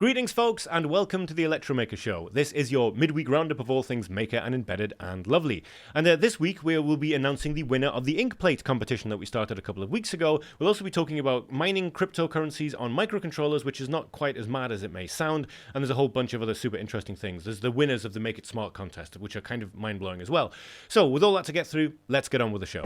Greetings, folks, and welcome to the Electromaker Show. This is your midweek roundup of all things Maker and Embedded and Lovely. And this week we will be announcing the winner of the Inkplate competition that we started a couple of weeks ago. We'll also be talking about mining cryptocurrencies on microcontrollers, which is not quite as mad as it may sound. And there's a whole bunch of other super interesting things. There's the winners of the Make It Smart contest, which are kind of mind-blowing as well. So with all that to get through, let's get on with the show.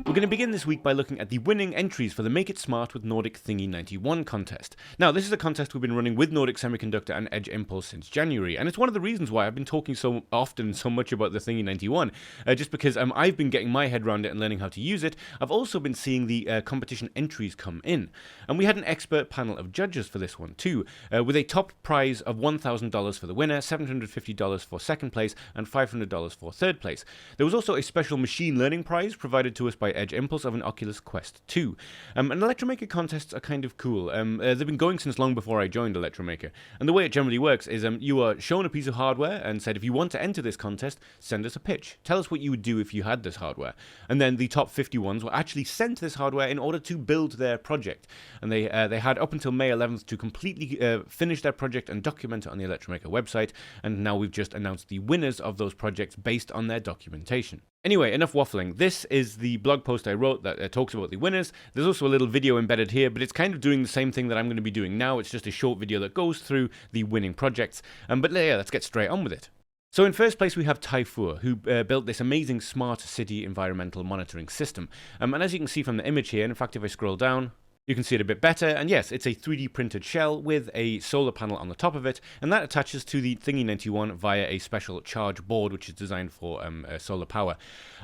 We're going to begin this week by looking at the winning entries for the Make It Smart with Nordic Thingy 91 contest. Now, this is a contest we've been running with Nordic Semiconductor and Edge Impulse since January, and it's one of the reasons why I've been talking so often so much about the Thingy 91, just because I've been getting my head around it and learning how to use it. I've also been seeing the competition entries come in, and we had an expert panel of judges for this one too, with a top prize of $1,000 for the winner, $750 for second place, and $500 for third place. There was also a special machine learning prize provided to us by Edge Impulse of an Oculus Quest 2. And Electromaker contests are kind of cool. They've been going since long before I joined Electromaker. And the way it generally works is you are shown a piece of hardware and said, if you want to enter this contest, send us a pitch. Tell us what you would do if you had this hardware. And then the top 50 ones were actually sent this hardware in order to build their project. And they had up until May 11th to completely finish their project and document it on the Electromaker website. And now we've just announced the winners of those projects based on their documentation. Anyway, enough waffling. This is the blog post I wrote that talks about the winners. There's also a little video embedded here, but it's kind of doing the same thing that I'm going to be doing now. It's just a short video that goes through the winning projects. But yeah, let's get straight on with it. So in first place we have Typhour, who built this amazing smart city environmental monitoring system. And as you can see from the image here, in fact if I scroll down, you can see it a bit better, and yes, it's a 3D printed shell with a solar panel on the top of it, and that attaches to the Thingy 91 via a special charge board which is designed for solar power.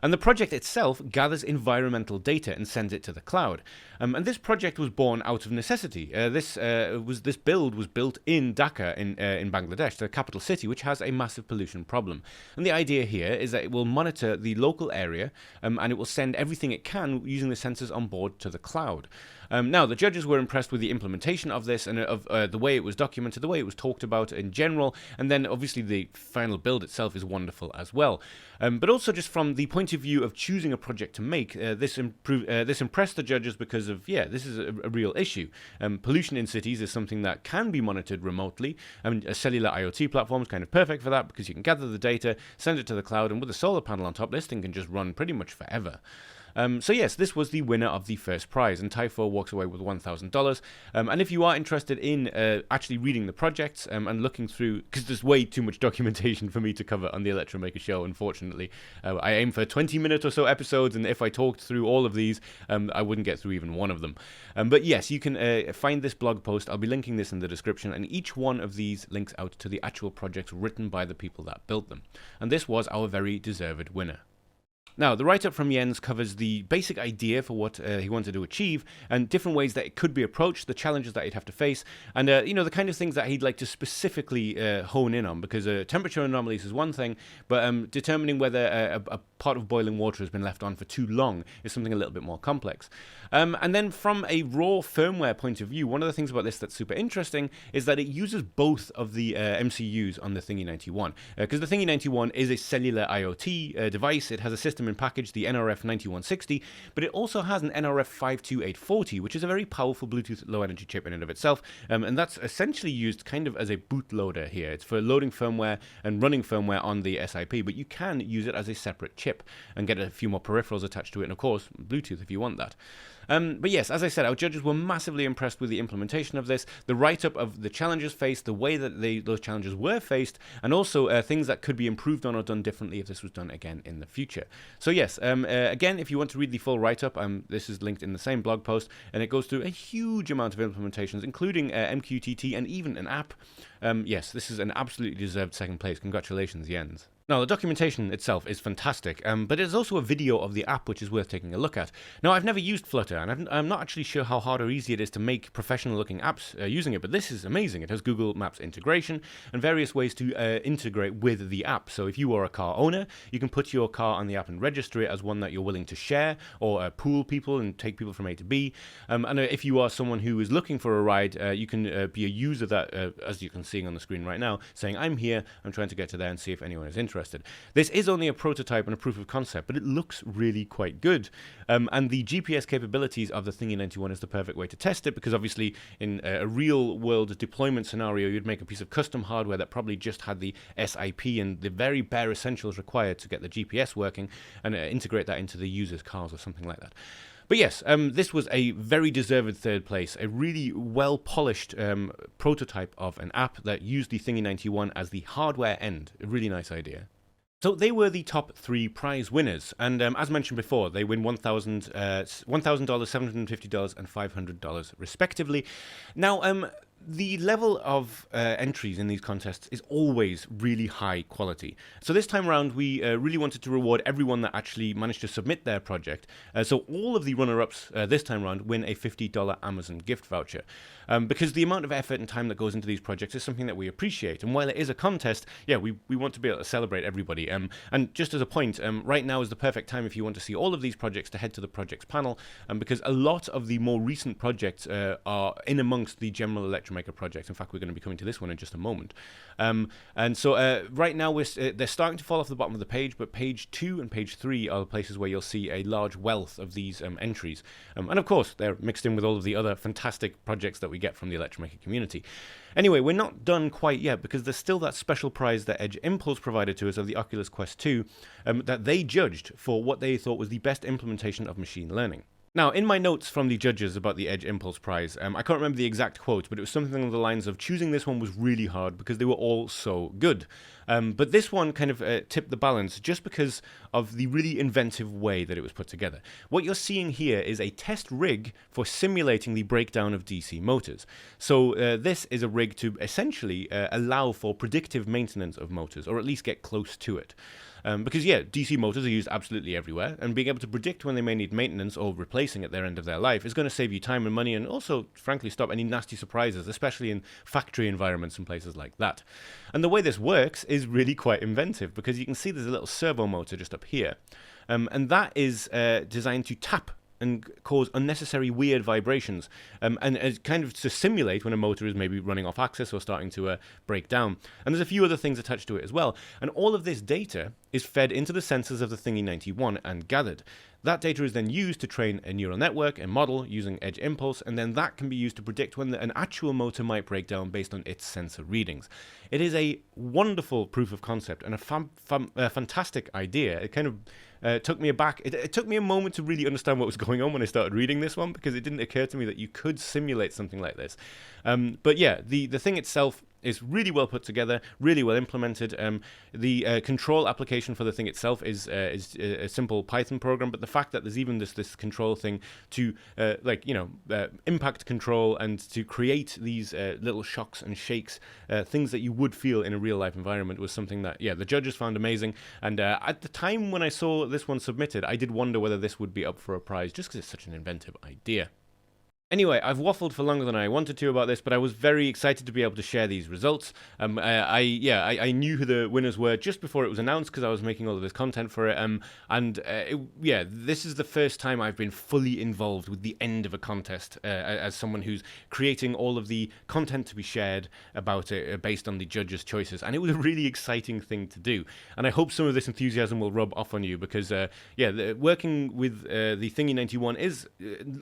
And the project itself gathers environmental data and sends it to the cloud. And this project was born out of necessity. This build was built in Dhaka in Bangladesh, the capital city, which has a massive pollution problem. And the idea here is that it will monitor the local area, and it will send everything it can using the sensors on board to the cloud. Now, the judges were impressed with the implementation of this and of the way it was documented, the way it was talked about in general, and then obviously the final build itself is wonderful as well. But also just from the point of view of choosing a project to make, this impressed the judges because of, yeah, this is a real issue. Pollution in cities is something that can be monitored remotely. A cellular IoT platform is kind of perfect for that because you can gather the data, send it to the cloud, and with a solar panel on top, this thing can just run pretty much forever. So yes, this was the winner of the first prize, and Typhour walks away with $1,000. And if you are interested in actually reading the projects and looking through, because there's way too much documentation for me to cover on the Electromaker Show, unfortunately. I aim for 20-minute or so episodes, and if I talked through all of these, I wouldn't get through even one of them. But yes, you can find this blog post. I'll be linking this in the description, and each one of these links out to the actual projects written by the people that built them. And this was our very deserved winner. Now, the write-up from Jens covers the basic idea for what he wanted to achieve and different ways that it could be approached, the challenges that he'd have to face, and the kind of things that he'd like to specifically hone in on, because temperature anomalies is one thing, but determining whether a pot of boiling water has been left on for too long is something a little bit more complex. And then from a raw firmware point of view, one of the things about this that's super interesting is that it uses both of the MCUs on the Thingy 91, because the Thingy 91 is a cellular IoT device. It has a system in package, the NRF 9160, but it also has an NRF 52840, which is a very powerful Bluetooth low energy chip in and of itself, and that's essentially used kind of as a bootloader here. It's for loading firmware and running firmware on the SIP, but you can use it as a separate chip and get a few more peripherals attached to it, and of course Bluetooth if you want that. But yes, as I said, our judges were massively impressed with the implementation of this, the write-up of the challenges faced, the way that those challenges were faced, and also things that could be improved on or done differently if this was done again in the future. So yes, again, if you want to read the full write-up, this is linked in the same blog post, and it goes through a huge amount of implementations, including MQTT and even an app. Yes, this is an absolutely deserved second place. Congratulations, Jens. Now, the documentation itself is fantastic, but there's also a video of the app which is worth taking a look at. Now, I've never used Flutter, and I'm not actually sure how hard or easy it is to make professional-looking apps using it, but this is amazing. It has Google Maps integration and various ways to integrate with the app. So if you are a car owner, you can put your car on the app and register it as one that you're willing to share or pool people and take people from A to B. And if you are someone who is looking for a ride, you can be a user that, as you can see on the screen right now, saying, I'm here, I'm trying to get to there and see if anyone is interested. interested. This is only a prototype and a proof of concept, but it looks really quite good. And the GPS capabilities of the Thingy 91 is the perfect way to test it, because obviously in a real world deployment scenario, you'd make a piece of custom hardware that probably just had the SIP and the very bare essentials required to get the GPS working, and integrate that into the user's cars or something like that. But yes, this was a very deserved third place, a really well-polished prototype of an app that used the Thingy 91 as the hardware end. A really nice idea. So they were the top 3 prize winners, and as mentioned before, they win $1,000, $750, and $500 respectively. Now, the level of entries in these contests is always really high quality. So this time around, we really wanted to reward everyone that actually managed to submit their project. So all of the runner-ups this time around win a $50 Amazon gift voucher. Because the amount of effort and time that goes into these projects is something that we appreciate. And while it is a contest, yeah, we want to be able to celebrate everybody. And just as a point, right now is the perfect time if you want to see all of these projects to head to the projects panel, because a lot of the more recent projects are in amongst the general Electromaker projects. In fact, we're going to be coming to this one in just a moment. And so right now they're starting to fall off the bottom of the page, but page 2 and page 3 are the places where you'll see a large wealth of these entries. And of course, they're mixed in with all of the other fantastic projects that we get from the Electromaker community. Anyway, we're not done quite yet, because there's still that special prize that Edge Impulse provided to us of the Oculus Quest 2 that they judged for what they thought was the best implementation of machine learning. Now, in my notes from the judges about the Edge Impulse Prize, I can't remember the exact quote, but it was something along the lines of choosing this one was really hard because they were all so good. But this one kind of tipped the balance just because of the really inventive way that it was put together. What you're seeing here is a test rig for simulating the breakdown of DC motors. So this is a rig to essentially allow for predictive maintenance of motors, or at least get close to it. Because, yeah, DC motors are used absolutely everywhere, and being able to predict when they may need maintenance or replacing at their end of their life is going to save you time and money, and also, frankly, stop any nasty surprises, especially in factory environments and places like that. And the way this works is really quite inventive, because you can see there's a little servo motor just up here, and that is designed to tap and cause unnecessary weird vibrations, and kind of to simulate when a motor is maybe running off axis or starting to break down. And there's a few other things attached to it as well. And all of this data is fed into the sensors of the Thingy 91 and gathered. That data is then used to train a neural network and model using Edge Impulse, and then that can be used to predict when an actual motor might break down based on its sensor readings. It is a wonderful proof of concept and a fantastic idea. It kind of took me aback. It took me a moment to really understand what was going on when I started reading this one, because it didn't occur to me that you could simulate something like this. But yeah, the thing itself is really well put together, really well implemented. The control application for the thing itself is a simple Python program, but the fact that there's even this control thing to impact control and to create these little shocks and shakes, things that you would feel in a real life environment, was something that, yeah, the judges found amazing. And at the time when I saw this one submitted, I did wonder whether this would be up for a prize, just because it's such an inventive idea. Anyway, I've waffled for longer than I wanted to about this, but I was very excited to be able to share these results. I knew who the winners were just before it was announced, because I was making all of this content for it. This is the first time I've been fully involved with the end of a contest as someone who's creating all of the content to be shared about it based on the judges' choices, and it was a really exciting thing to do. And I hope some of this enthusiasm will rub off on you, because working with the Thingy 91 is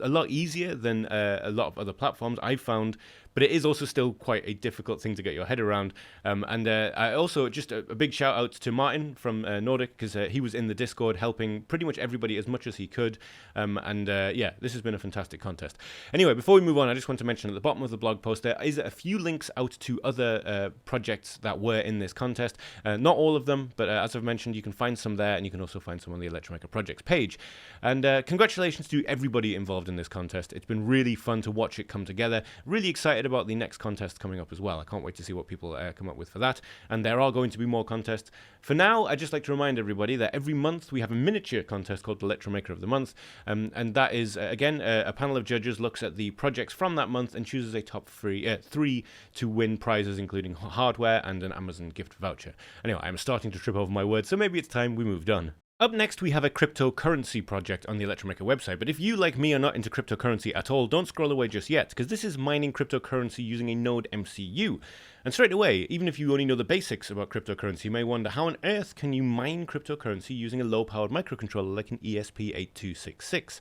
a lot easier than a lot of other platforms I've found, but it is also still quite a difficult thing to get your head around. I also, just a big shout out to Martin from Nordic, because he was in the Discord helping pretty much everybody as much as he could. This has been a fantastic contest. Anyway, before we move on, I just want to mention at the bottom of the blog post there is a few links out to other projects that were in this contest. Not all of them, but as I've mentioned, you can find some there, and you can also find some on the Electromaker projects page. And congratulations to everybody involved in this contest. It's been really fun to watch it come together. Really excited about the next contest coming up as well. I can't wait to see what people come up with for that. And there are going to be more contests. For now, I'd just like to remind everybody that every month we have a miniature contest called the Electromaker of the Month. And that is, again, a panel of judges looks at the projects from that month and chooses a top three to win prizes, including hardware and an Amazon gift voucher. Anyway, I'm starting to trip over my words, so maybe it's time we moved on. Up next, we have a cryptocurrency project on the Electromaker website, but if you, like me, are not into cryptocurrency at all, don't scroll away just yet, because this is mining cryptocurrency using a Node MCU. And straight away, even if you only know the basics about cryptocurrency, you may wonder how on earth can you mine cryptocurrency using a low-powered microcontroller like an ESP8266?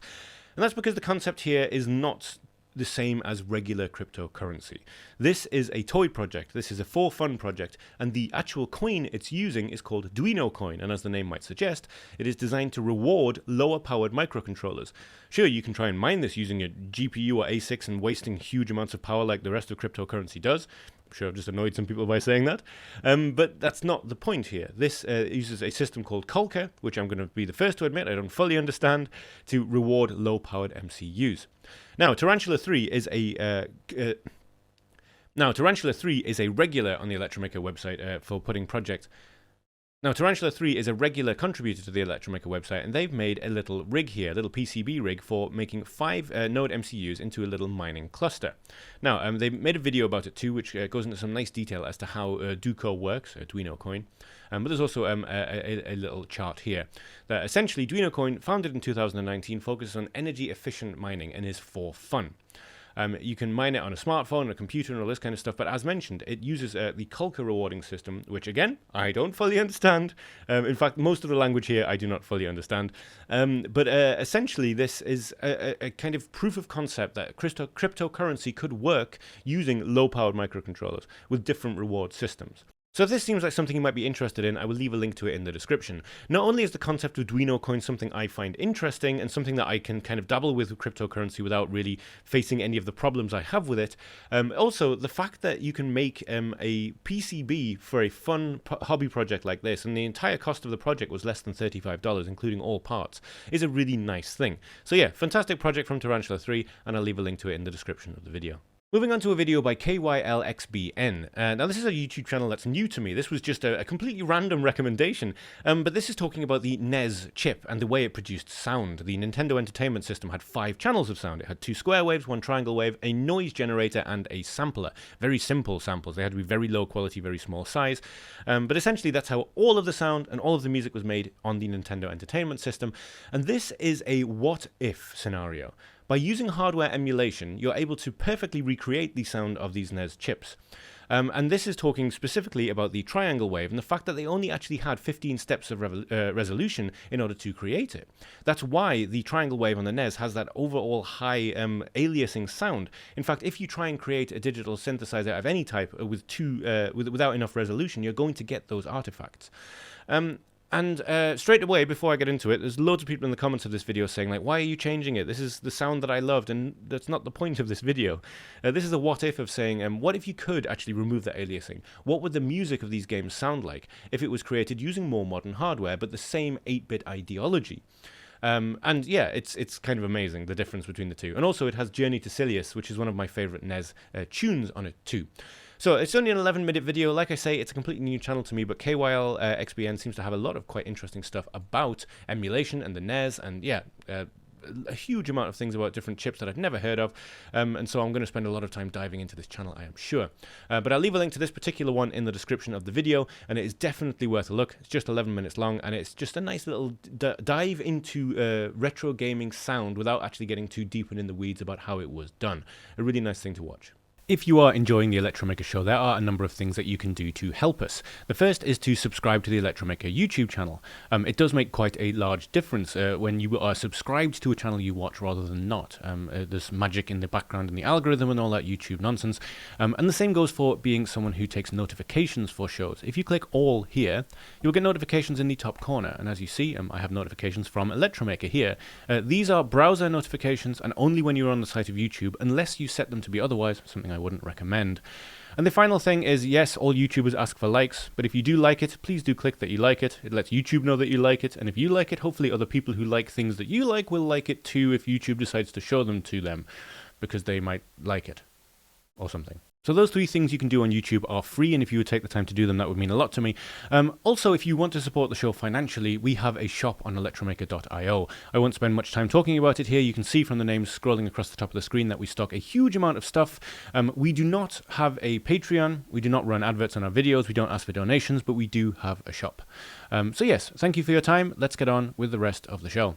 And that's because the concept here is not the same as regular cryptocurrency. This is a toy project, this is a for fun project, and the actual coin it's using is called Arduino coin, and as the name might suggest, it is designed to reward lower powered microcontrollers. Sure, you can try and mine this using a GPU or ASICs and wasting huge amounts of power like the rest of cryptocurrency does. I'm sure I've just annoyed some people by saying that, but that's not the point here. This uses a system called Culker, which I'm going to be the first to admit I don't fully understand, to reward low-powered MCUs. Now, Tarantula 3 is a regular on the Electromaker website for putting projects. Now, Tarantula 3 is a regular contributor to the Electromaker website, and they've made a little rig here, a little PCB rig for making 5 node MCUs into a little mining cluster. Now, they made a video about it too, which goes into some nice detail as to how Duco works, Arduino coin. But there's also a little chart here. That essentially, Arduino coin, founded in 2019, focuses on energy-efficient mining and is for fun. You can mine it on a smartphone, a computer, and all this kind of stuff. But as mentioned, it uses the Culker rewarding system, which, again, I don't fully understand. In fact, most of the language here I do not fully understand. But essentially, this is a kind of proof of concept that cryptocurrency could work using low-powered microcontrollers with different reward systems. So if this seems like something you might be interested in, I will leave a link to it in the description. Not only is the concept of Arduino coin something I find interesting and something that I can kind of dabble with cryptocurrency without really facing any of the problems I have with it, also the fact that you can make a PCB for a fun hobby project like this, and the entire cost of the project was less than $35, including all parts, is a really nice thing. So yeah, fantastic project from Tarantula 3, and I'll leave a link to it in the description of the video. Moving on to a video by KYLXBN. Now this is a YouTube channel that's new to me. This was just a completely random recommendation, but this is talking about the NES chip and the way it produced sound. The Nintendo Entertainment System had 5 channels of sound. It had 2 square waves, 1 triangle wave, a noise generator, and a sampler. Very simple samples. They had to be very low quality, very small size. But essentially that's how all of the sound and all of the music was made on the Nintendo Entertainment System. And this is a what-if scenario. By using hardware emulation, you're able to perfectly recreate the sound of these NES chips. And this is talking specifically about the triangle wave and the fact that they only actually had 15 steps of resolution in order to create it. That's why the triangle wave on the NES has that overall high aliasing sound. In fact, if you try and create a digital synthesizer of any type without enough resolution, you're going to get those artifacts. And straight away, before I get into it, there's loads of people in the comments of this video saying, like, why are you changing it? This is the sound that I loved, and that's not the point of this video. This is a what-if of saying, what if you could actually remove that aliasing? What would the music of these games sound like if it was created using more modern hardware, but the same 8-bit ideology? And yeah, it's kind of amazing, the difference between the two. And also, it has Journey to Silius, which is one of my favorite NES tunes on it too. So it's only an 11-minute video. Like I say, it's a completely new channel to me, but KYLXBN seems to have a lot of quite interesting stuff about emulation and the NES, and yeah, a huge amount of things about different chips that I've never heard of, and so I'm going to spend a lot of time diving into this channel, I am sure. But I'll leave a link to this particular one in the description of the video, and it is definitely worth a look. It's just 11 minutes long, and it's just a nice little dive into retro gaming sound without actually getting too deep and in the weeds about how it was done. A really nice thing to watch. If you are enjoying the Electromaker show, there are a number of things that you can do to help us. The first is to subscribe to the Electromaker YouTube channel. It does make quite a large difference when you are subscribed to a channel you watch rather than not. There's magic in the background and the algorithm and all that YouTube nonsense. And the same goes for being someone who takes notifications for shows. If you click all here, you'll get notifications in the top corner. And as you see, I have notifications from Electromaker here. These are browser notifications, and only when you're on the site of YouTube, unless you set them to be otherwise, something I wouldn't recommend. And the final thing is, yes, all YouTubers ask for likes, but if you do like it, please do click that you like it. It lets YouTube know that you like it, and if you like it, hopefully other people who like things that you like will like it too if YouTube decides to show them to them, because they might like it, or something. So those three things you can do on YouTube are free, and if you would take the time to do them, that would mean a lot to me. Also, if you want to support the show financially, we have a shop on electromaker.io. I won't spend much time talking about it here. You can see from the names scrolling across the top of the screen that we stock a huge amount of stuff. We do not have a Patreon. We do not run adverts on our videos. We don't ask for donations, but we do have a shop. So yes, thank you for your time. Let's get on with the rest of the show.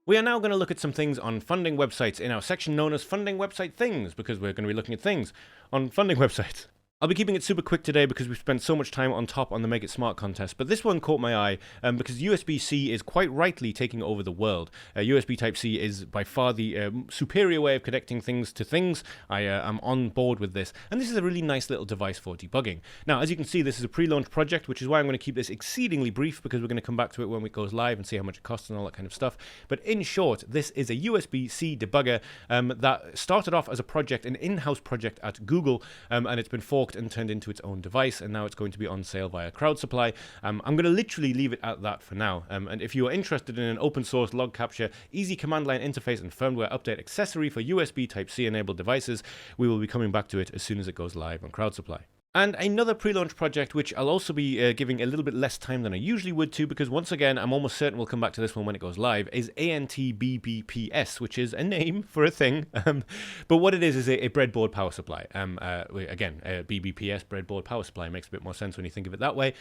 We are now going to look at some things on funding websites in our section known as Funding Website Things, because we're going to be looking at things on funding websites. I'll be keeping it super quick today because we've spent so much time on top on the Make It Smart contest, but this one caught my eye because USB-C is quite rightly taking over the world. USB Type-C is by far the superior way of connecting things to things. I am on board with this, and this is a really nice little device for debugging. Now, as you can see, this is a pre-launch project, which is why I'm going to keep this exceedingly brief because we're going to come back to it when it goes live and see how much it costs and all that kind of stuff. But in short, this is a USB-C debugger that started off as a project, an in-house project at Google, and it's been forked and turned into its own device, and now it's going to be on sale via crowd supply. I'm going to literally leave it at that for now, and if you are interested in an open source log capture, easy command line interface and firmware update accessory for USB Type-C enabled devices, we will be coming back to it as soon as it goes live on crowd supply. And another pre-launch project, which I'll also be giving a little bit less time than I usually would to, because once again, I'm almost certain we'll come back to this one when it goes live, is BBPS, which is a name for a thing. But what it is a breadboard power supply. Again, a BBPS, breadboard power supply, makes a bit more sense when you think of it that way.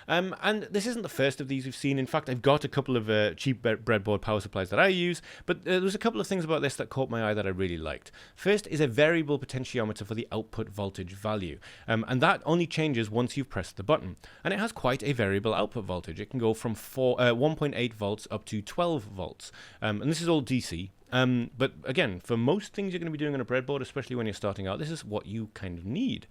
And this isn't the first of these we've seen. In fact, I've got a couple of cheap breadboard power supplies that I use, but there's a couple of things about this that caught my eye that I really liked. First is a variable potentiometer for the output voltage value. And that only changes once you've pressed the button. And it has quite a variable output voltage. It can go from 1.8 volts up to 12 volts. And this is all DC. But again, for most things you're going to be doing on a breadboard, especially when you're starting out, this is what you kind of need.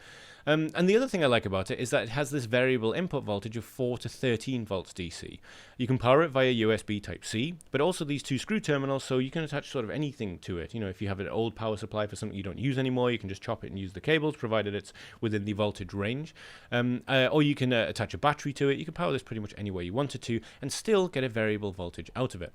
And the other thing I like about it is that it has this variable input voltage of 4 to 13 volts DC. You can power it via USB Type-C, but also these two screw terminals, so you can attach sort of anything to it. You know, if you have an old power supply for something you don't use anymore, you can just chop it and use the cables, provided it's within the voltage range. Or you can attach a battery to it. You can power this pretty much any way you wanted to, and still get a variable voltage out of it.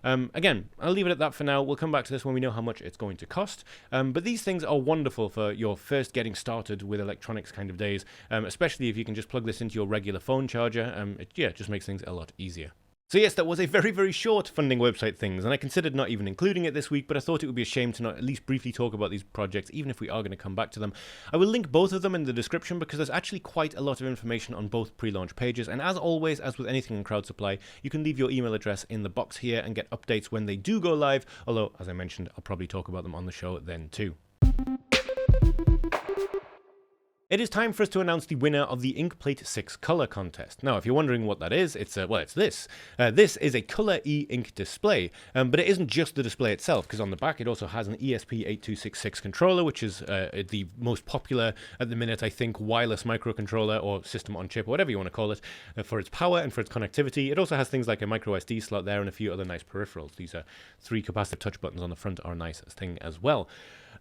Again, I'll leave it at that for now. We'll come back to this when we know how much it's going to cost. But these things are wonderful for your first getting started with electronics kind of days, especially if you can just plug this into your regular phone charger. It just makes things a lot easier. So yes, that was a very, very short funding website things, and I considered not even including it this week, but I thought it would be a shame to not at least briefly talk about these projects, even if we are going to come back to them. I will link both of them in the description because there's actually quite a lot of information on both pre-launch pages, and as always, as with anything in crowd supply, you can leave your email address in the box here and get updates when they do go live, although, as I mentioned, I'll probably talk about them on the show then too. It is time for us to announce the winner of the Inkplate 6 color contest. Now, if you're wondering what that is, it's this. This is a color e-ink display, but it isn't just the display itself, because on the back it also has an ESP8266 controller, which is the most popular at the minute, I think, wireless microcontroller or system on chip, or whatever you want to call it, for its power and for its connectivity. It also has things like a micro SD slot there and a few other nice peripherals. These 3 capacitive touch buttons on the front are a nice thing as well.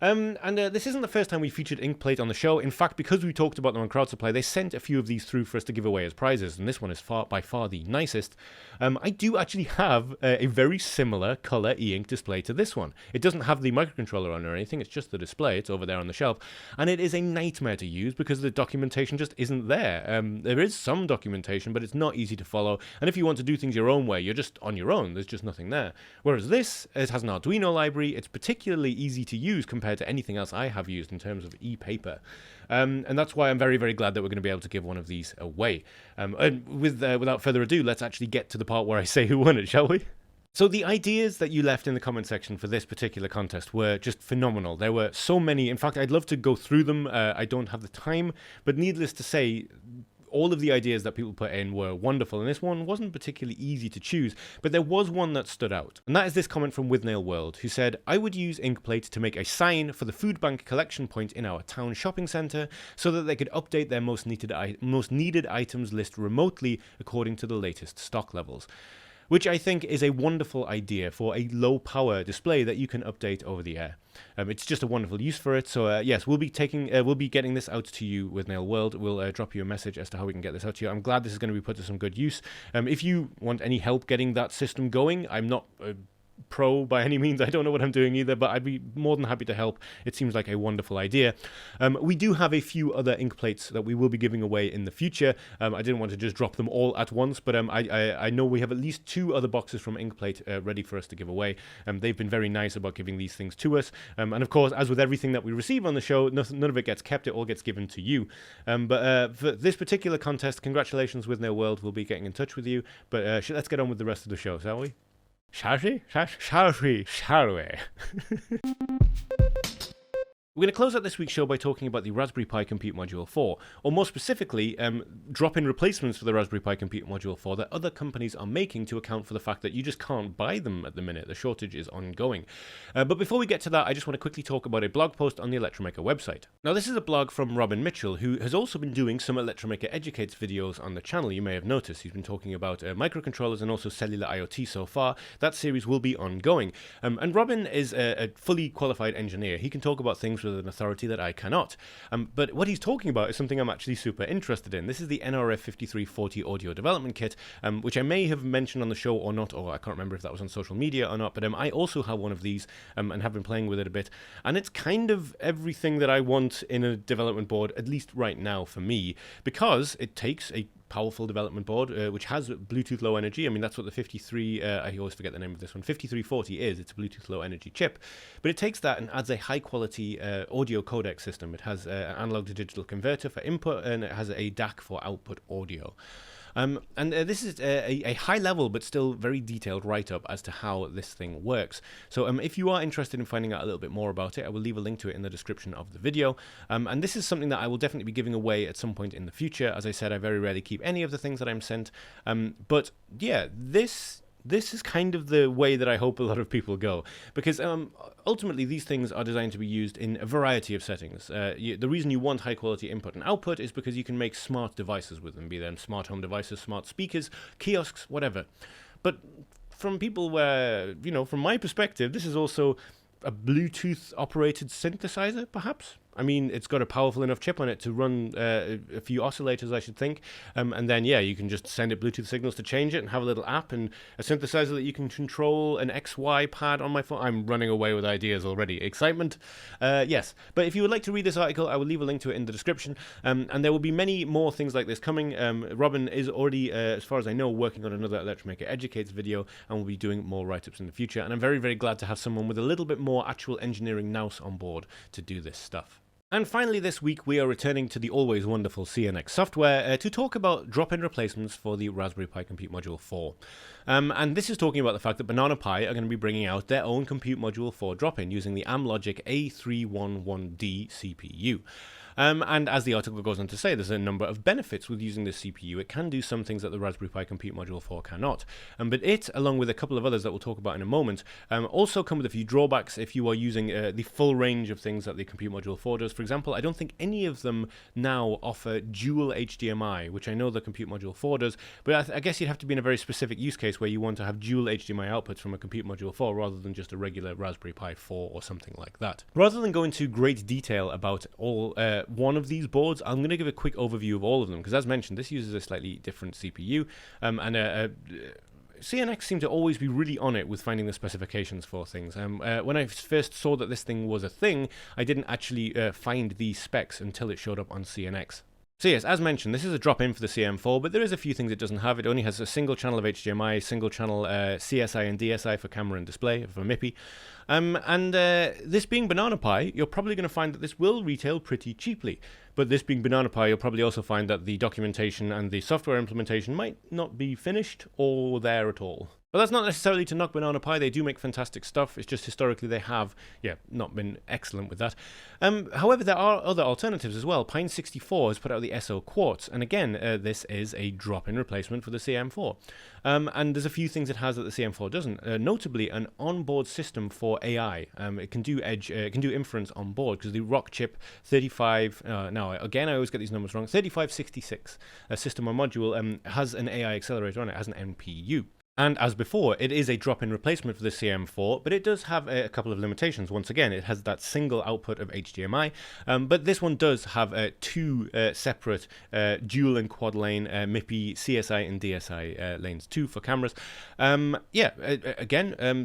This isn't the first time we featured Inkplate on the show. In fact, because we talked about them on crowd supply, they sent a few of these through for us to give away as prizes, and this one is by far the nicest. I do actually have a very similar color e-ink display to this one. It doesn't have the microcontroller on or anything, it's just the display. It's over there on the shelf, and it is a nightmare to use because the documentation just isn't there. There is some documentation, but it's not easy to follow, and if you want to do things your own way, you're just on your own. There's just nothing there. Whereas this, it has an Arduino library. It's particularly easy to use compared to anything else I have used in terms of e-paper. And that's why I'm very, very glad that we're going to be able to give one of these away. And without further ado, let's actually get to the part where I say who won it, shall we? So the ideas that you left in the comment section for this particular contest were just phenomenal. There were so many. In fact, I'd love to go through them. I don't have the time, but needless to say, all of the ideas that people put in were wonderful, and this one wasn't particularly easy to choose, but there was one that stood out. And that is this comment from Withnail World, who said, "I would use Inkplate to make a sign for the food bank collection point in our town shopping centre so that they could update their most needed items list remotely according to the latest stock levels." Which I think is a wonderful idea for a low power display that you can update over the air. It's just a wonderful use for it. So yes, we'll be getting this out to you with Nail World. We'll drop you a message as to how we can get this out to you. I'm glad this is going to be put to some good use. If you want any help getting that system going, I'm not pro by any means. I don't know what I'm doing either, but I'd be more than happy to help. It seems like a wonderful idea. We do have a few other ink plates that we will be giving away in the future. I didn't want to just drop them all at once, but I know we have at least 2 other boxes from Inkplate ready for us to give away. They've been very nice about giving these things to us. And of course, as with everything that we receive on the show, none of it gets kept, it all gets given to you. But for this particular contest, congratulations with No World. We'll be getting in touch with you. But let's get on with the rest of the show, shall we? Shall we? We're going to close out this week's show by talking about the Raspberry Pi Compute Module 4, or more specifically, drop-in replacements for the Raspberry Pi Compute Module 4 that other companies are making to account for the fact that you just can't buy them at the minute. The shortage is ongoing. But before we get to that, I just want to quickly talk about a blog post on the Electromaker website. Now, this is a blog from Robin Mitchell, who has also been doing some Electromaker Educates videos on the channel. You may have noticed he's been talking about microcontrollers and also cellular IoT so far. That series will be ongoing. And Robin is a fully qualified engineer. He can talk about things with an authority that I cannot. But what he's talking about is something I'm actually super interested in. This is the NRF5340 audio development kit, which I may have mentioned on the show or not, or I can't remember if that was on social media or not, but I also have one of these and have been playing with it a bit. And it's kind of everything that I want in a development board, at least right now for me, because it takes a powerful development board, which has Bluetooth Low Energy. I mean, that's what the I always forget the name of this one, 5340 is. It's a Bluetooth Low Energy chip. But it takes that and adds a high-quality audio codec system. It has an analog-to-digital converter for input, and it has a DAC for output audio. This is a high-level but still very detailed write-up as to how this thing works. So if you are interested in finding out a little bit more about it, I will leave a link to it in the description of the video. And this is something that I will definitely be giving away at some point in the future. As I said, I very rarely keep any of the things that I'm sent. But yeah, this is kind of the way that I hope a lot of people go, because ultimately these things are designed to be used in a variety of settings. The reason you want high quality input and output is because you can make smart devices with them, be them smart home devices, smart speakers, kiosks, whatever. But from people where, from my perspective, this is also a Bluetooth operated synthesizer, perhaps. I mean, it's got a powerful enough chip on it to run a few oscillators, I should think. And then, yeah, you can just send it Bluetooth signals to change it and have a little app and a synthesizer that you can control, an XY pad on my phone. I'm running away with ideas already. Excitement? Yes. But if you would like to read this article, I will leave a link to it in the description. And there will be many more things like this coming. Robin is already, as far as I know, working on another Electromaker Educates video and will be doing more write-ups in the future. And I'm very, very glad to have someone with a little bit more actual engineering nous on board to do this stuff. And finally this week we are returning to the always wonderful CNX software to talk about drop-in replacements for the Raspberry Pi Compute Module 4. And this is talking about the fact that Banana Pi are going to be bringing out their own Compute Module 4 drop-in using the Amlogic A311D CPU. And as the article goes on to say, there's a number of benefits with using this CPU. It can do some things that the Raspberry Pi Compute Module 4 cannot. But it, along with a couple of others that we'll talk about in a moment, also come with a few drawbacks if you are using the full range of things that the Compute Module 4 does. For example, I don't think any of them now offer dual HDMI, which I know the Compute Module 4 does, but I guess you'd have to be in a very specific use case where you want to have dual HDMI outputs from a Compute Module 4 rather than just a regular Raspberry Pi 4 or something like that. Rather than go into great detail about all one of these boards, I'm going to give a quick overview of all of them, because as mentioned, this uses a slightly different CPU, CNX seem to always be really on it with finding the specifications for things. When I first saw that this thing was a thing, I didn't actually find these specs until it showed up on CNX. So yes, as mentioned, this is a drop-in for the CM4, but there is a few things it doesn't have. It only has a single channel of HDMI, single channel CSI and DSI for camera and display, for MIPI. This being Banana Pi, you're probably going to find that this will retail pretty cheaply. But this being Banana Pi, you'll probably also find that the documentation and the software implementation might not be finished or there at all. But that's not necessarily to knock Banana Pi. They do make fantastic stuff. It's just historically they have, not been excellent with that. However, there are other alternatives as well. Pine64 has put out the SO Quartz, and again, this is a drop-in replacement for the CM4. And there's a few things it has that the CM4 doesn't. Notably, an onboard system for AI. It can do inference on board because the Rockchip 35. Now again, I always get these numbers wrong. 3566 system or module has an AI accelerator on it. Has an NPU. And as before, it is a drop-in replacement for the CM4, but it does have a couple of limitations. Once again, it has that single output of HDMI, but this one does have two separate dual and quad lane MIPI CSI and DSI lanes, two for cameras.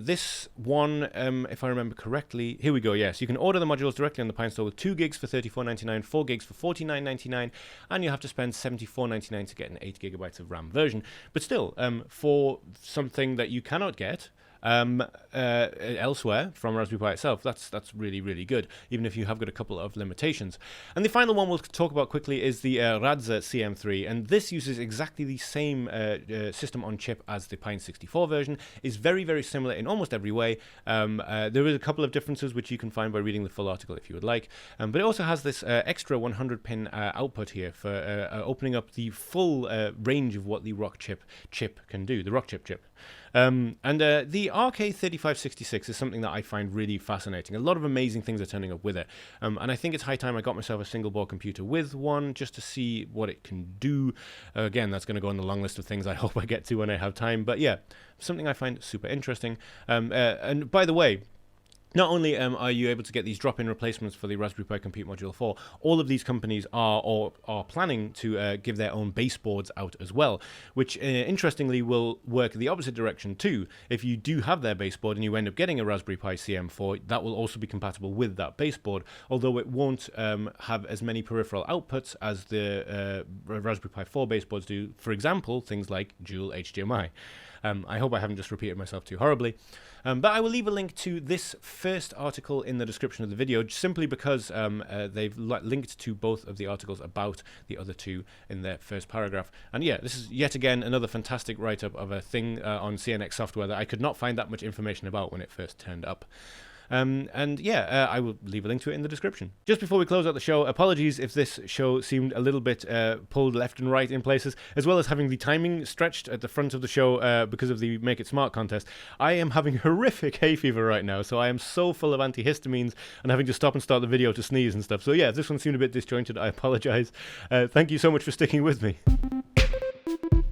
This one, if I remember correctly, here we go, yes, you can order the modules directly on the Pi store with 2 gigs for $34.99, 4 gigs for $49.99, and you have to spend $74.99 to get an 8 gigabytes of RAM version. But still, for something that you cannot get elsewhere from Raspberry Pi itself, that's really, really good, even if you have got a couple of limitations. And the final one we'll talk about quickly is the Radza CM3, and this uses exactly the same system on chip as the Pi 64 version. Is very, very similar in almost every way. There is a couple of differences which you can find by reading the full article if you would like, but it also has this extra 100 pin output here for opening up the full range of what the Rockchip chip can do, the Rockchip chip. The RK3566 is something that I find really fascinating. A lot of amazing things are turning up with it, and I think it's high time I got myself a single board computer with one just to see what it can do. Again, that's going to go on the long list of things I hope I get to when I have time, but yeah, something I find super interesting. And by the way, not only are you able to get these drop-in replacements for the Raspberry Pi Compute Module 4, all of these companies are planning to give their own baseboards out as well, which interestingly will work the opposite direction too. If you do have their baseboard and you end up getting a Raspberry Pi CM4, that will also be compatible with that baseboard, although it won't have as many peripheral outputs as the Raspberry Pi 4 baseboards do. For example, things like dual HDMI. I hope I haven't just repeated myself too horribly. But I will leave a link to this first article in the description of the video, simply because they've linked to both of the articles about the other two in their first paragraph. And yeah, this is yet again another fantastic write-up of a thing on CNX software that I could not find that much information about when it first turned up. I will leave a link to it in the description. Just before we close out the show, apologies if this show seemed a little bit pulled left and right in places, as well as having the timing stretched at the front of the show because of the Make It Smart contest. I am having horrific hay fever right now, so I am so full of antihistamines and having to stop and start the video to sneeze and stuff. So yeah, if this one seemed a bit disjointed, I apologize. Thank you so much for sticking with me.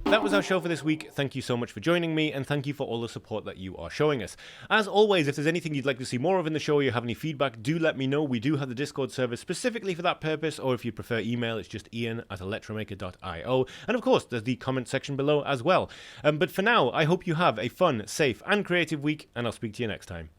That was our show for this week. Thank you so much for joining me, and thank you for all the support that you are showing us. As always, if there's anything you'd like to see more of in the show or you have any feedback, do let me know. We do have the Discord server specifically for that purpose, or if you prefer email, it's just ian@electromaker.io. And of course, there's the comment section below as well. But for now, I hope you have a fun, safe, and creative week, and I'll speak to you next time.